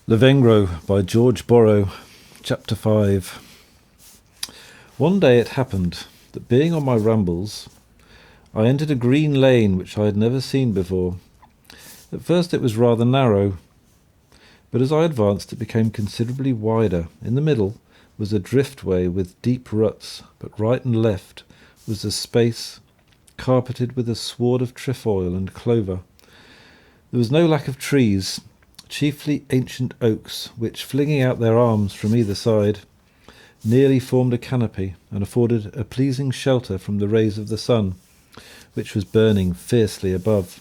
Lavengro by George Borrow, Chapter 5. One day it happened that, being on my rambles, I entered a green lane which I had never seen before. At first it was rather narrow, but as I advanced it became considerably wider. In the middle was a driftway with deep ruts, but right and left was a space carpeted with a sward of trefoil and clover. There was no lack of trees, chiefly ancient oaks, which, flinging out their arms from either side, nearly formed a canopy and afforded a pleasing shelter from the rays of the sun, which was burning fiercely above.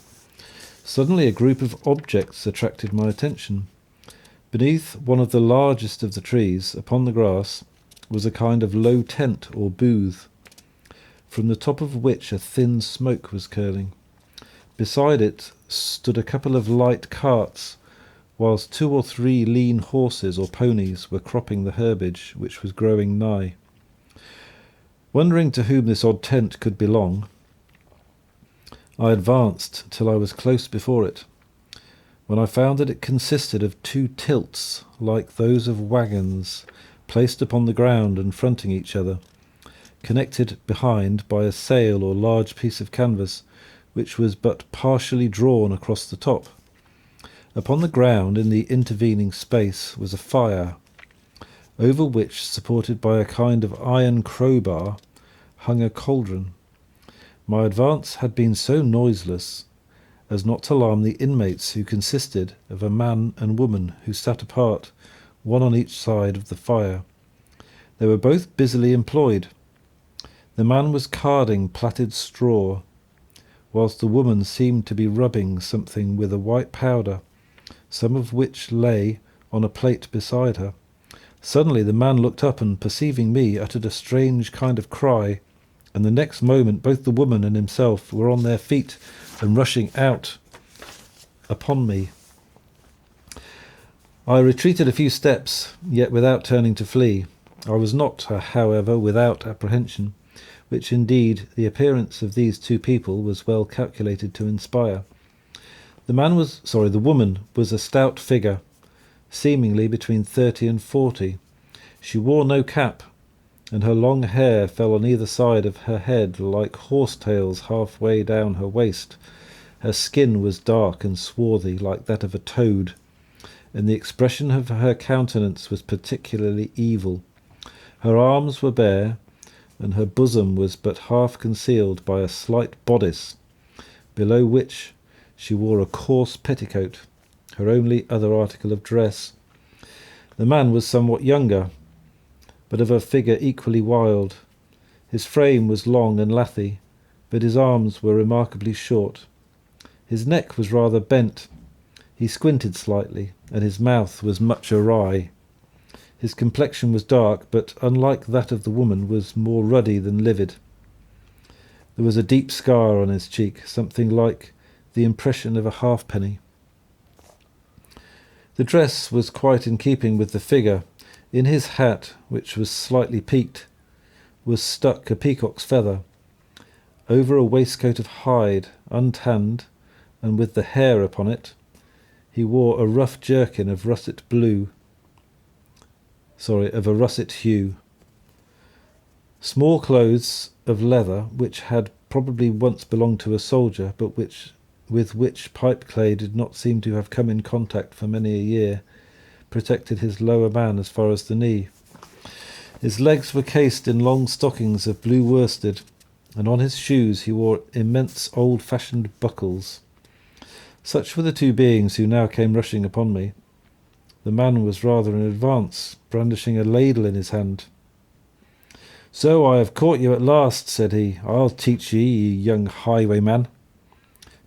Suddenly a group of objects attracted my attention. Beneath one of the largest of the trees, upon the grass, was a kind of low tent or booth, from the top of which a thin smoke was curling. Beside it stood a couple of light carts, whilst 2 or 3 lean horses or ponies were cropping the herbage which was growing nigh. Wondering to whom this odd tent could belong, I advanced till I was close before it, when I found that it consisted of 2 tilts like those of waggons, placed upon the ground and fronting each other, connected behind by a sail or large piece of canvas, which was but partially drawn across the top. Upon the ground, in the intervening space, was a fire, over which, supported by a kind of iron crowbar, hung a cauldron. My advance had been so noiseless as not to alarm the inmates, who consisted of a man and woman who sat apart, one on each side of the fire. They were both busily employed. The man was carding plaited straw, whilst the woman seemed to be rubbing something with a white powder, some of which lay on a plate beside her. Suddenly the man looked up, and perceiving me, uttered a strange kind of cry, and the next moment both the woman and himself were on their feet and rushing out upon me. I retreated a few steps, yet without turning to flee. I was not, however, without apprehension, which indeed the appearance of these 2 people was well calculated to inspire. The woman was a stout figure, seemingly between 30 and 40. She wore no cap, and her long hair fell on either side of her head like horsetails halfway down her waist. Her skin was dark and swarthy like that of a toad, and the expression of her countenance was particularly evil. Her arms were bare, and her bosom was but half concealed by a slight bodice, below which she wore a coarse petticoat, her only other article of dress. The man was somewhat younger, but of a figure equally wild. His frame was long and lathy, but his arms were remarkably short. His neck was rather bent. He squinted slightly, and his mouth was much awry. His complexion was dark, but, unlike that of the woman, was more ruddy than livid. There was a deep scar on his cheek, something like the impression of a halfpenny. The dress was quite in keeping with the figure. In his hat, which was slightly peaked, was stuck a peacock's feather. Over a waistcoat of hide, untanned, and with the hair upon it, he wore a rough jerkin of a russet hue. Small clothes of leather, which had probably once belonged to a soldier, but with which pipe-clay did not seem to have come in contact for many a year, protected his lower man as far as the knee. His legs were cased in long stockings of blue worsted, and on his shoes he wore immense old-fashioned buckles. Such were the 2 beings who now came rushing upon me. The man was rather in advance, brandishing a ladle in his hand. "So I have caught you at last," said he. "I'll teach ye, young highwayman,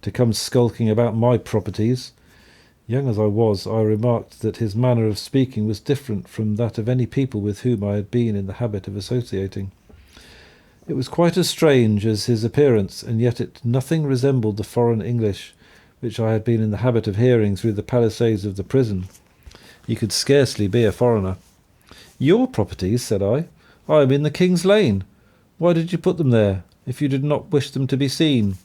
to come skulking about my properties." Young as I was, I remarked that his manner of speaking was different from that of any people with whom I had been in the habit of associating. It was quite as strange as his appearance, and yet it nothing resembled the foreign English which I had been in the habit of hearing through the palisades of the prison. He could scarcely be a foreigner. "Your properties?" said I. "I am in the King's Lane. Why did you put them there, if you did not wish them to be seen?"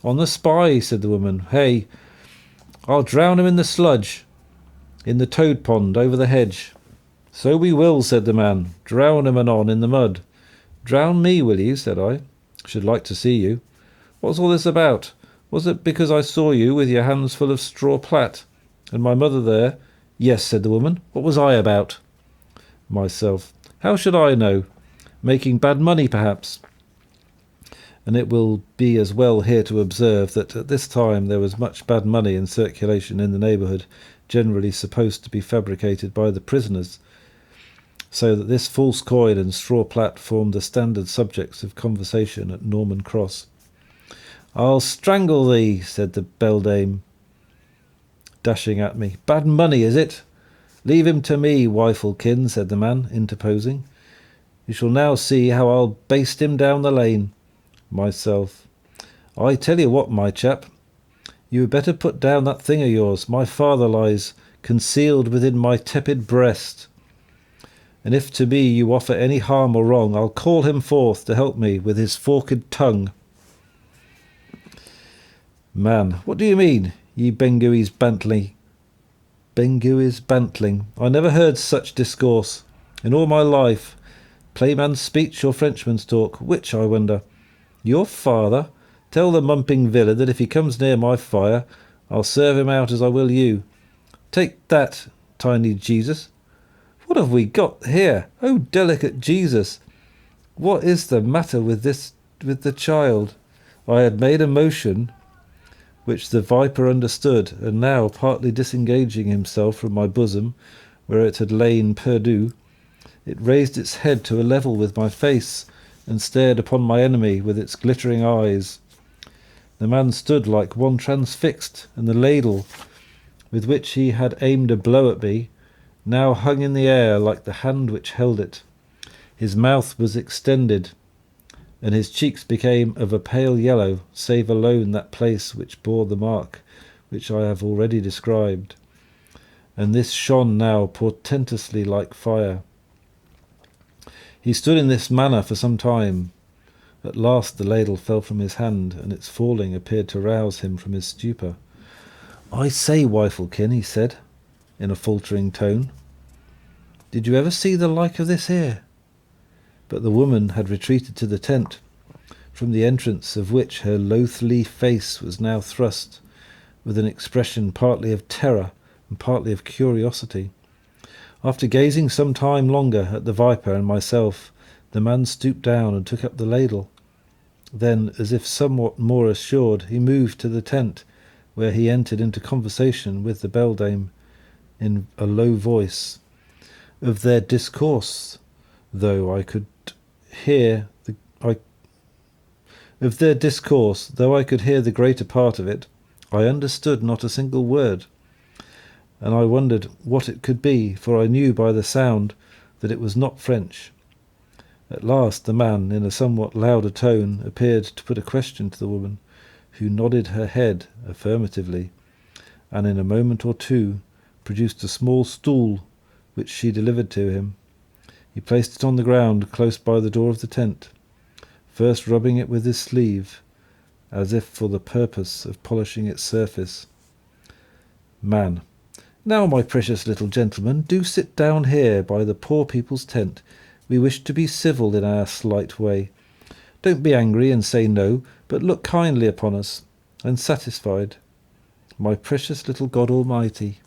"On the spy," said the woman. "Hey, I'll drown him in the sludge." In the toad pond over the hedge. So we will, said the man. Drown him anon in the mud. Drown me, will you, said I. Should like to see you. What's all this about? Was it because I saw you with your hands full of straw plat, and my mother there? Yes, said the woman. What was I about? Myself. How should I know? Making bad money, perhaps. And it will be as well here to observe that at this time there was much bad money in circulation in the neighbourhood, generally supposed to be fabricated by the prisoners, so that this false coin and straw plat formed the standard subjects of conversation at Norman Cross. I'll strangle thee, said the beldame, dashing at me. Bad money, is it? Leave him to me, wiflekin, said the man, interposing. You shall now see how I'll baste him down the lane. Myself. I tell you what, my chap, you had better put down that thing of yours. My father lies concealed within my tepid breast, and if to me you offer any harm or wrong, I'll call him forth to help me with his forked tongue. Man, what do you mean, ye Bengui's bantling? Bengui's bantling. I never heard such discourse in all my life. Playman's speech or Frenchman's talk, which, I wonder? Your father? Tell the mumping villain that if he comes near my fire, I'll serve him out as I will you. Take that, tiny Jesus. What have we got here? Oh, delicate Jesus! What is the matter with the child? I had made a motion which the viper understood, and now, partly disengaging himself from my bosom, where it had lain perdu, it raised its head to a level with my face, and stared upon my enemy with its glittering eyes. The man stood like one transfixed, and the ladle, with which he had aimed a blow at me, now hung in the air like the hand which held it. His mouth was extended, and his cheeks became of a pale yellow, save alone that place which bore the mark which I have already described, and this shone now portentously like fire. He stood in this manner for some time. At last the ladle fell from his hand, and its falling appeared to rouse him from his stupor. I say, wiflekin, he said, in a faltering tone, did you ever see the like of this here? But the woman had retreated to the tent, from the entrance of which her loathly face was now thrust, with an expression partly of terror and partly of curiosity. After gazing some time longer at the viper and myself, the man stooped down and took up the ladle. Then, as if somewhat more assured, he moved to the tent, where he entered into conversation with the beldame in a low voice. Of their discourse, though I could hear the greater part of it, I understood not a single word, and I wondered what it could be, for I knew by the sound that it was not French. At last the man, in a somewhat louder tone, appeared to put a question to the woman, who nodded her head affirmatively, and in a moment or two produced a small stool, which she delivered to him. He placed it on the ground close by the door of the tent, first rubbing it with his sleeve, as if for the purpose of polishing its surface. Man. Now, my precious little gentleman, do sit down here by the poor people's tent. We wish to be civil in our slight way. Don't be angry and say no, but look kindly upon us, and satisfied. My precious little God Almighty.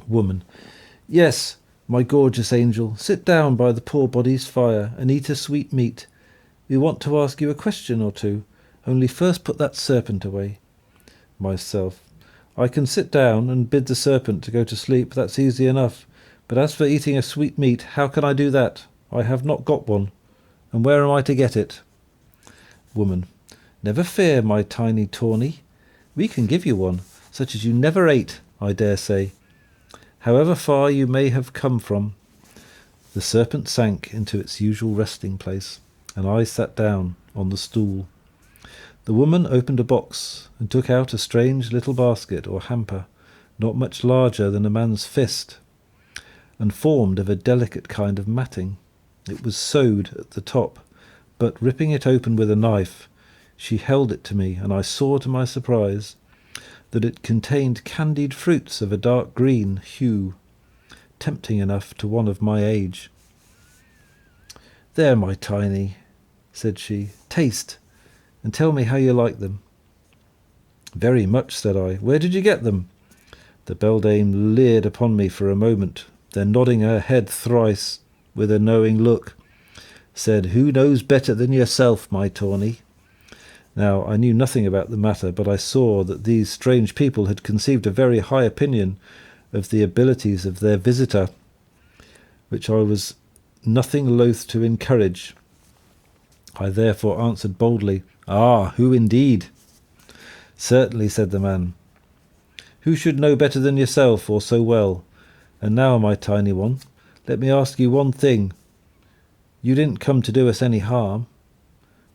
Woman. Yes, my gorgeous angel, sit down by the poor body's fire, and eat a sweet meat. We want to ask you a question or two, only first put that serpent away. Myself. I can sit down and bid the serpent to go to sleep, that's easy enough. But as for eating a sweet meat, how can I do that? I have not got one. And where am I to get it? Woman. Never fear, my tiny tawny. We can give you one, such as you never ate, I dare say. However far you may have come from. The serpent sank into its usual resting place, and I sat down on the stool. The woman opened a box and took out a strange little basket or hamper, not much larger than a man's fist, and formed of a delicate kind of matting. It was sewed at the top, but ripping it open with a knife, she held it to me, and I saw to my surprise that it contained candied fruits of a dark green hue, tempting enough to one of my age. "There, my Tiny," said she, "taste, and tell me how you like them." "Very much," said I. "Where did you get them?" The beldame leered upon me for a moment, then nodding her head thrice, with a knowing look, said, "Who knows better than yourself, my Tawny?" Now, I knew nothing about the matter, but I saw that these strange people had conceived a very high opinion of the abilities of their visitor, which I was nothing loath to encourage. I therefore answered boldly, "Ah, who indeed?" "Certainly," said the man. "Who should know better than yourself, or so well? And now, my tiny one, let me ask you one thing. You didn't come to do us any harm?"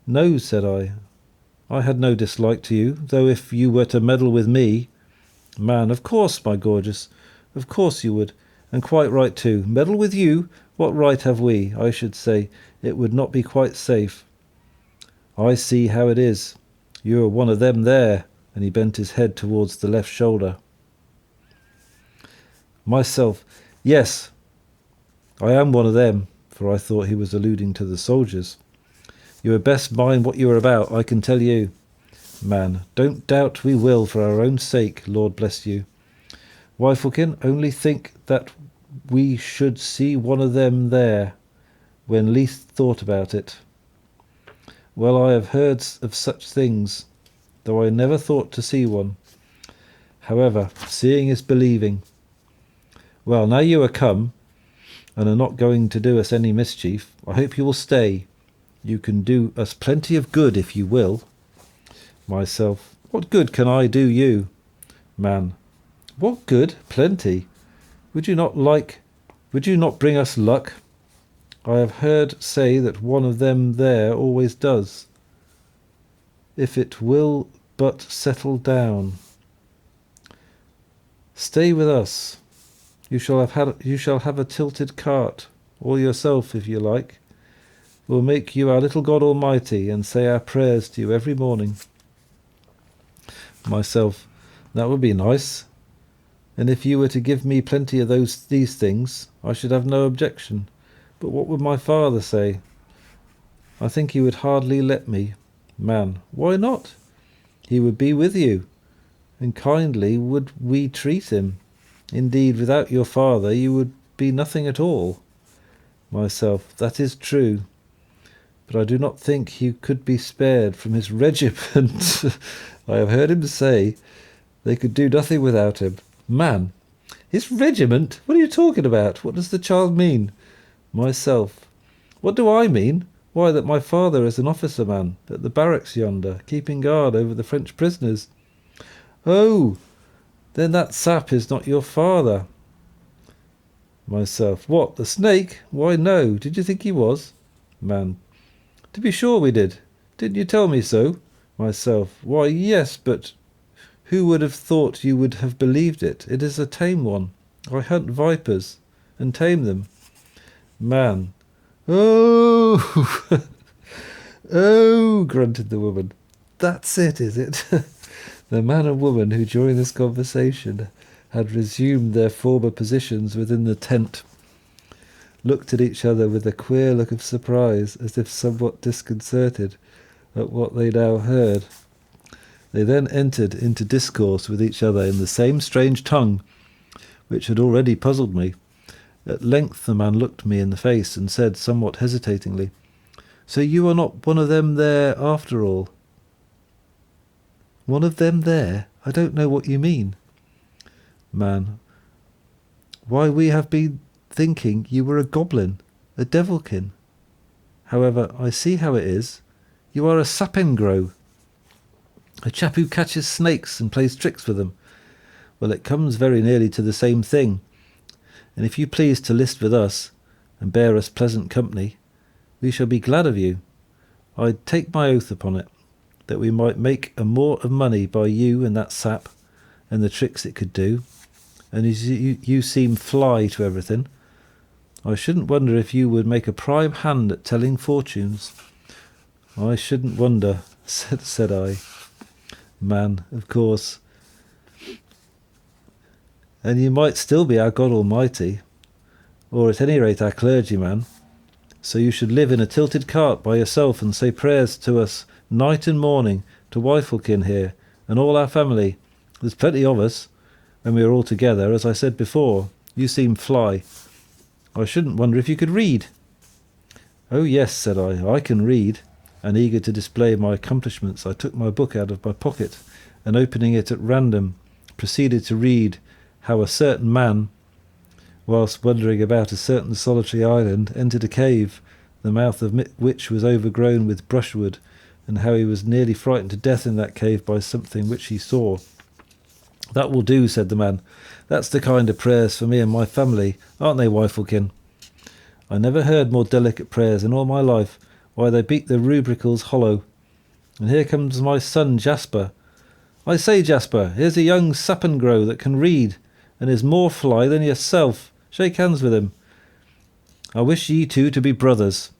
"No," said I. "I had no dislike to you, though if you were to meddle with me—" "Man, of course, my gorgeous, of course you would, and quite right too. Meddle with you? What right have we? I should say it would not be quite safe." "I see how it is. You are one of them there," and he bent his head towards the left shoulder. Myself, "Yes, I am one of them," for I thought he was alluding to the soldiers. "You had best mind what you are about, I can tell you." Man, "Don't doubt we will, for our own sake, Lord bless you. Wiflekin, only think that we should see one of them there, when least thought about it. Well, I have heard of such things, though I never thought to see one. However, seeing is believing. Well, now you are come, and are not going to do us any mischief, I hope you will stay. You can do us plenty of good if you will." Myself, "What good can I do you?" Man, "What good? Plenty. Would you not bring us luck? I have heard say that one of them there always does, if it will but settle down. Stay with us. You shall have a tilted cart, all yourself if you like. We'll make you our little God Almighty, and say our prayers to you every morning." Myself, "That would be nice. And if you were to give me plenty of these things, I should have no objection. But what would my father say? I think he would hardly let me." Man, "Why not? He would be with you, and kindly would we treat him. Indeed, without your father you would be nothing at all." Myself, "That is true. But I do not think he could be spared from his regiment." I have heard him say they could do nothing without him. Man, "His regiment? What are you talking about? What does the child mean?" Myself, "What do I mean? Why, that my father is an officer man at the barracks yonder, keeping guard over the French prisoners." "Oh, then that sap is not your father." Myself, "What, the snake? Why, no. Did you think he was?" Man, "To be sure we did. Didn't you tell me so?" Myself, "Why, yes, but who would have thought you would have believed it? It is a tame one. I hunt vipers, and tame them." Man, "Oh, oh," grunted the woman. "That's it, is it?" The man and woman, who during this conversation had resumed their former positions within the tent, looked at each other with a queer look of surprise, as if somewhat disconcerted at what they now heard. They then entered into discourse with each other in the same strange tongue, which had already puzzled me. At length the man looked me in the face and said, somewhat hesitatingly, "So you are not one of them there after all?" "One of them there? I don't know what you mean." Man, "Why, we have been thinking you were a goblin, a devilkin. However, I see how it is. You are a sapengro, a chap who catches snakes and plays tricks with them. Well, it comes very nearly to the same thing, and if you please to list with us, and bear us pleasant company, we shall be glad of you. I'd take my oath upon it, that we might make a more of money by you and that sap, and the tricks it could do, and as you seem fly to everything, I shouldn't wonder if you would make a prime hand at telling fortunes." "I shouldn't wonder," said I. Man, "Of course, and you might still be our God Almighty, or at any rate our clergyman. So you should live in a tilted cart by yourself and say prayers to us night and morning, to Wifelkin here, and all our family. There's plenty of us, when we are all together, as I said before. You seem fly. I shouldn't wonder if you could read. Oh yes, said I can read. And eager to display my accomplishments, I took my book out of my pocket, and opening it at random, proceeded to read how a certain man, whilst wandering about a certain solitary island, entered a cave, the mouth of which was overgrown with brushwood, and how he was nearly frightened to death in that cave by something which he saw. That will do, said the man. That's the kind of prayers for me and my family, aren't they, Wifelkin? I never heard more delicate prayers in all my life. Why, they beat the rubricals hollow. And here comes my son Jasper. I say, Jasper, here's a young Sapengro that can read, and is more fly than yourself. Shake hands with him. I wish ye two to be brothers.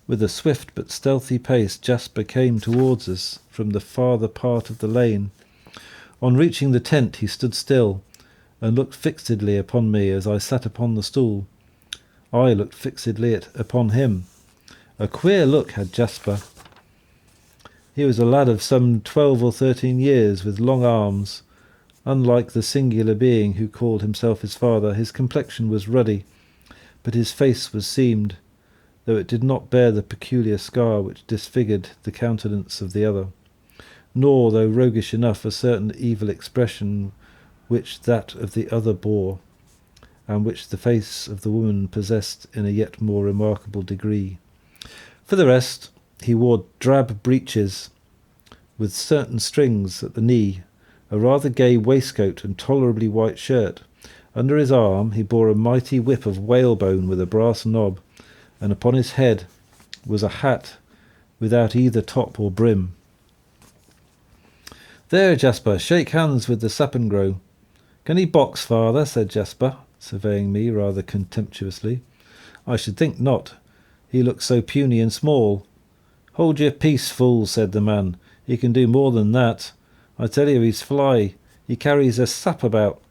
With a swift but stealthy pace, Jasper came towards us from the farther part of the lane. On reaching the tent, he stood still, and looked fixedly upon me as I sat upon the stool. I looked fixedly upon him. A queer look had Jasper. He was a lad of some 12 or 13 years, with long arms. Unlike the singular being who called himself his father, his complexion was ruddy, but his face was seamed, though it did not bear the peculiar scar which disfigured the countenance of the other, nor, though roguish enough, a certain evil expression which that of the other bore, and which the face of the woman possessed in a yet more remarkable degree. For the rest, he wore drab breeches with certain strings at the knee, a rather gay waistcoat and tolerably white shirt. Under his arm he bore a mighty whip of whalebone with a brass knob, and upon his head was a hat without either top or brim. There, Jasper, shake hands with the Sapengro. Can he box, father? Said Jasper, surveying me rather contemptuously. I should think not. He looks so puny and small. Hold your peace, fool, said the man. He can do more than that. I tell you he's fly. He carries a sap about,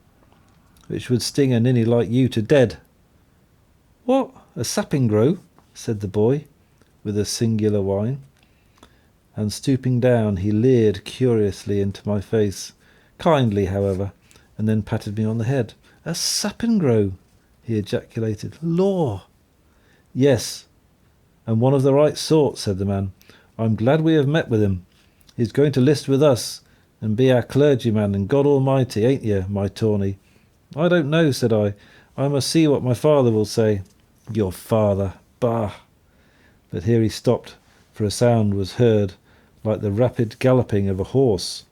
which would sting a ninny like you to dead. What, a Sapengro? Said the boy, with a singular whine. And stooping down, he leered curiously into my face, kindly, however, and then patted me on the head. A Sapengro, he ejaculated. Law! Yes, and one of the right sort, said the man. I'm glad we have met with him. He's going to list with us, and be our clergyman and God Almighty, ain't you, my tawny? I don't know, said I. I must see what my father will say. Your father, bah! But here he stopped, for a sound was heard, like the rapid galloping of a horse,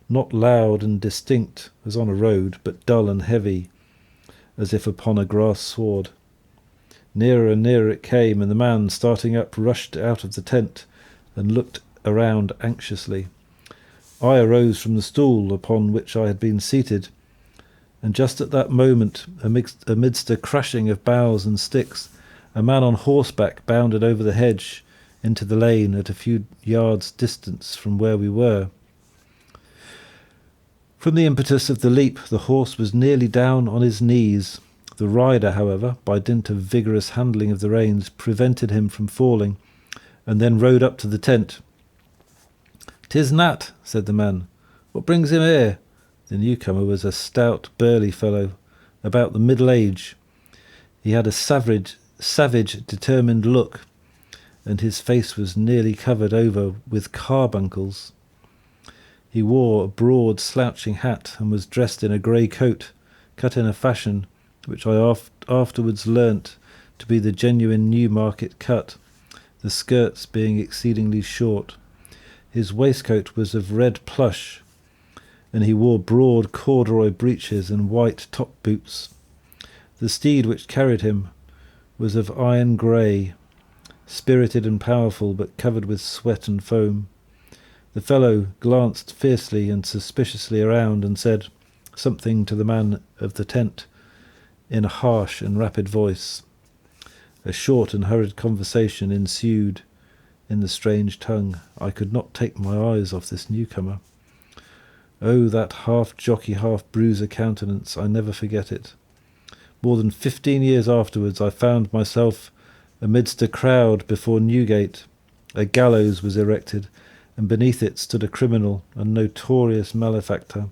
not loud and distinct as on a road, but dull and heavy, as if upon a grass sward. Nearer and nearer it came, and the man, starting up, rushed out of the tent and looked around anxiously. I arose from the stool upon which I had been seated, and just at that moment, amidst a crashing of boughs and sticks, a man on horseback bounded over the hedge into the lane at a few yards' distance from where we were. From the impetus of the leap, the horse was nearly down on his knees. The rider, however, by dint of vigorous handling of the reins, prevented him from falling, and then rode up to the tent. "'Tis Nat," said the man. "What brings him here?" The newcomer was a stout, burly fellow, about the middle age. He had a savage, determined look, and his face was nearly covered over with carbuncles. He wore a broad, slouching hat, and was dressed in a grey coat, cut in a fashion which I afterwards learnt to be the genuine Newmarket cut, the skirts being exceedingly short. His waistcoat was of red plush, and he wore broad corduroy breeches and white top boots. The steed which carried him was of iron grey, spirited and powerful, but covered with sweat and foam. The fellow glanced fiercely and suspiciously around, and said something to the man of the tent in a harsh and rapid voice. A short and hurried conversation ensued in the strange tongue. I could not take my eyes off this newcomer. Oh, that half-jockey, half-bruiser countenance, I never forget it. More than 15 years afterwards I found myself amidst a crowd before Newgate. A gallows was erected, and beneath it stood a criminal, a notorious malefactor.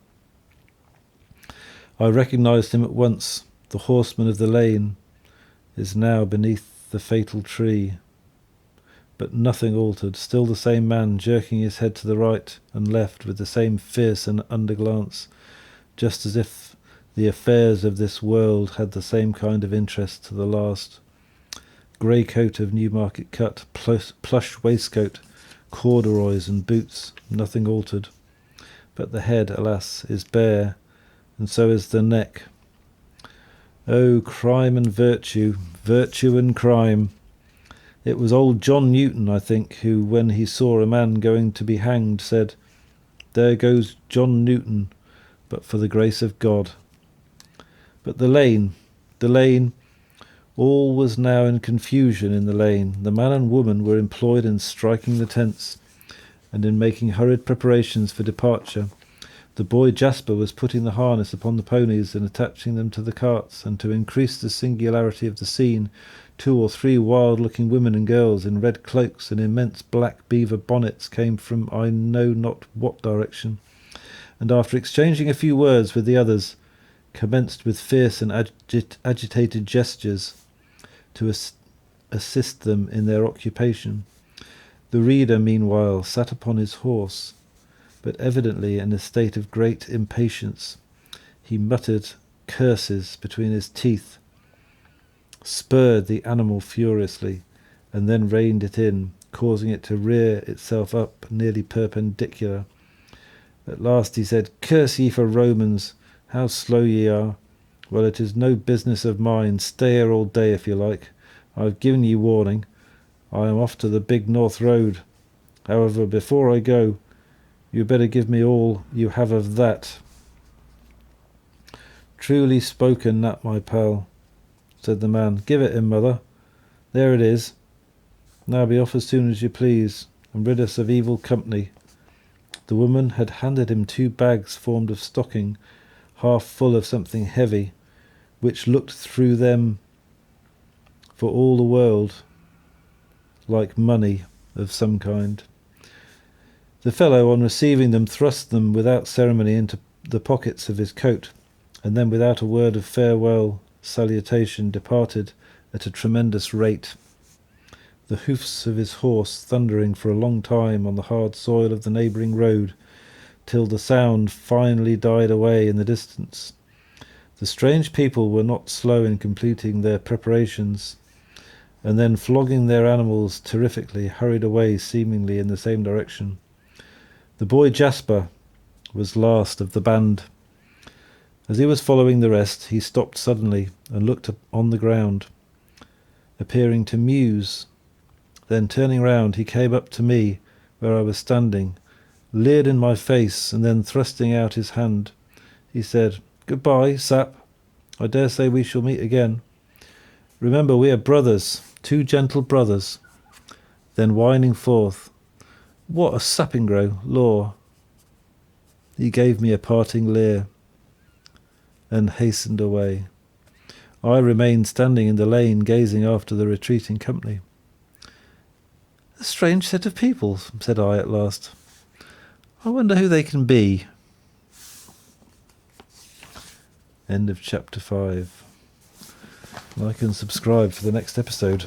I recognised him at once. The horseman of the lane is now beneath the fatal tree. But nothing altered, still the same man, jerking his head to the right and left with the same fierce and underglance, just as if the affairs of this world had the same kind of interest to the last. Grey coat of Newmarket cut, plush waistcoat, corduroys and boots, nothing altered. But the head, alas, is bare, and so is the neck. Oh, crime and virtue, virtue and crime! It was old John Newton, I think, who, when he saw a man going to be hanged, said, "There goes John Newton, but for the grace of God." But the lane, all was now in confusion in the lane. The man and woman were employed in striking the tents, and in making hurried preparations for departure. The boy Jasper was putting the harness upon the ponies and attaching them to the carts, and to increase the singularity of the scene, 2 or 3 wild-looking women and girls in red cloaks and immense black beaver bonnets came from I know not what direction, and after exchanging a few words with the others, commenced with fierce and agitated gestures to assist them in their occupation. The reader, meanwhile, sat upon his horse, but evidently in a state of great impatience. He muttered curses between his teeth, spurred the animal furiously, and then reined it in, causing it to rear itself up nearly perpendicular. At last he said, "Curse ye for Romans, how slow ye are! Well, it is no business of mine. Stay here all day if you like. I have given ye warning. I am off to the big North Road. However, before I go, you had better give me all you have of that." "Truly spoken, that, my pal," said the man. "Give it him, mother. There it is. Now be off as soon as you please, and rid us of evil company." The woman had handed him 2 bags formed of stocking, half full of something heavy, which looked through them for all the world like money of some kind. The fellow, on receiving them, thrust them without ceremony into the pockets of his coat, and then without a word of farewell salutation departed at a tremendous rate, the hoofs of his horse thundering for a long time on the hard soil of the neighbouring road, till the sound finally died away in the distance. The strange people were not slow in completing their preparations, and then, flogging their animals terrifically, hurried away seemingly in the same direction. The boy Jasper was last of the band. As he was following the rest, he stopped suddenly and looked on the ground, appearing to muse. Then, turning round, he came up to me where I was standing, leered in my face, and then, thrusting out his hand, he said, "Goodbye, sap. I dare say we shall meet again. Remember, we are brothers, 2 gentle brothers." Then, whining forth, "What a Sapingro, law!" he gave me a parting leer, and hastened away. I remained standing in the lane, gazing after the retreating company. "A strange set of people," said I at last. "I wonder who they can be." End of chapter 5. Like and subscribe for the next episode.